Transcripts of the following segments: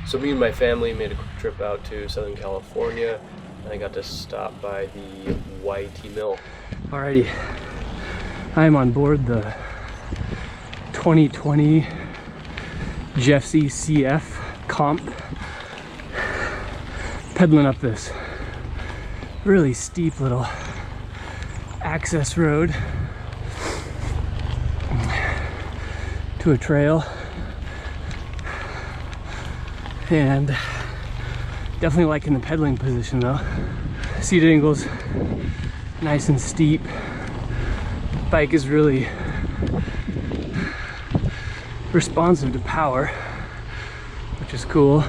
So me and my family made a quick trip out to Southern California, and I got to stop by the YT Mill. Alrighty, I'm on board the 2020 Jeffsy CF comp, pedaling up this really steep little access road to a trail, and definitely liking the pedaling position though. Seat angle's nice and steep. Bike is really responsive to power, which is cool.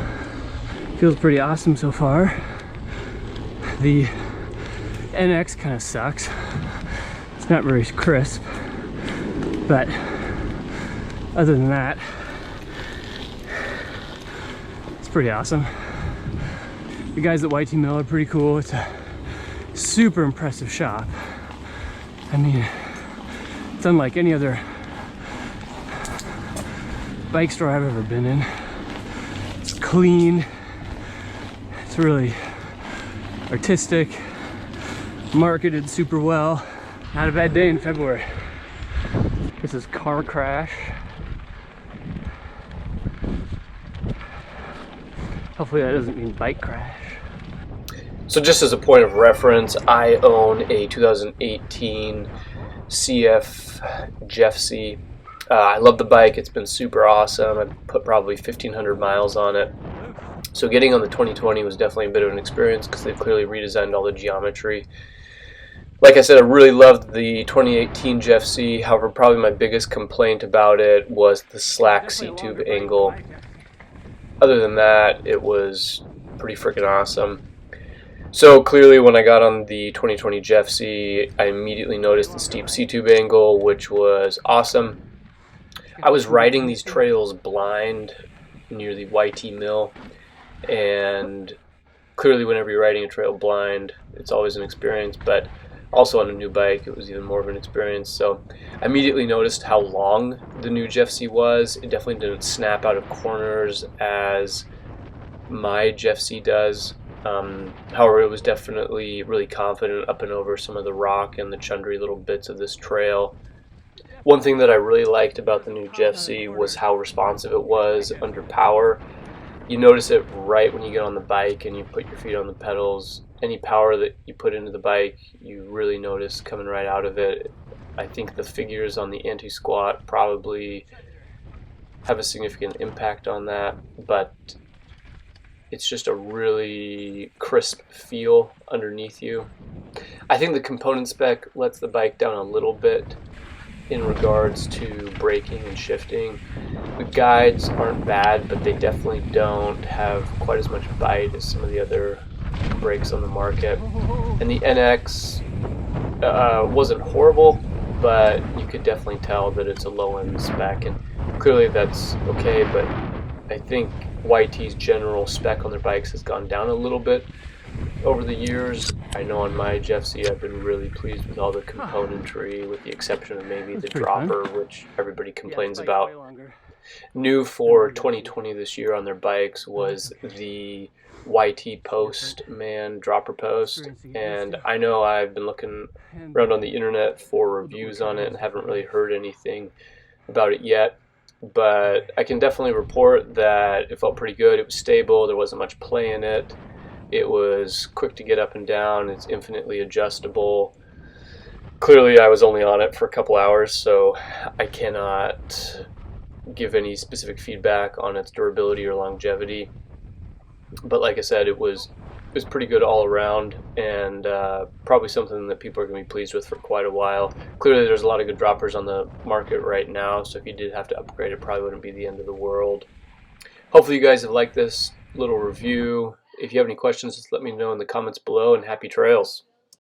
Feels pretty awesome so far. The NX kind of sucks. It's not very crisp, but other than that, it's pretty awesome. The guys at YT Mill are pretty cool. It's a super impressive shop. I mean, it's unlike any other bike store I've ever been in. It's clean. It's really artistic, marketed super well. Not a bad day in February. This is car crash. Hopefully that doesn't mean bike crash. So just as a point of reference, I own a 2018 CF Jeffsy. I love the bike. It's been super awesome. I put probably 1,500 miles on it. So getting on the 2020 was definitely a bit of an experience because they've clearly redesigned all the geometry. Like I said, I really loved the 2018 Jeffsy. However, probably my biggest complaint about it was the slack C-tube angle. Other than that, it was pretty freaking awesome. So clearly when I got on the 2020 Jeffsy, I immediately noticed the steep C-tube angle, which was awesome. I was riding these trails blind near the YT Mill, and clearly whenever you're riding a trail blind, it's always an experience, but also on a new bike, it was even more of an experience. So I immediately noticed how long the new Jeffsy was. It definitely didn't snap out of corners as my Jeffsy does. However, it was definitely really confident up and over some of the rock and the chundry little bits of this trail. One thing that I really liked about the new Jeffsy was how responsive it was under power. You notice it right when you get on the bike and you put your feet on the pedals. Any power that you put into the bike, you really notice coming right out of it. I think the figures on the anti-squat probably have a significant impact on that, but it's just a really crisp feel underneath you. I think the component spec lets the bike down a little bit in regards to braking and shifting. The guides aren't bad, but they definitely don't have quite as much bite as some of the other brakes on the market. And the NX wasn't horrible, but you could definitely tell that it's a low-end spec, and clearly that's okay, but I think YT's general spec on their bikes has gone down a little bit over the years. I know on my Jeffsy I've been really pleased with all the componentry, with the exception of maybe the dropper, which everybody complains about. New for 2020 this year on their bikes was the YT post man dropper post, and I know I've been looking around on the internet for reviews on it and haven't really heard anything about it yet. But I can definitely report that it felt pretty good. It was stable. There wasn't much play in it. It was quick to get up and down. It's infinitely adjustable. Clearly, I was only on it for a couple hours, so I cannot give any specific feedback on its durability or longevity. But like I said, it was pretty good all around, and probably something that people are going to be pleased with for quite a while. Clearly there's a lot of good droppers on the market right now, so if you did have to upgrade, it probably wouldn't be the end of the world. Hopefully you guys have liked this little review. If you have any questions, just let me know in the comments below, and happy trails.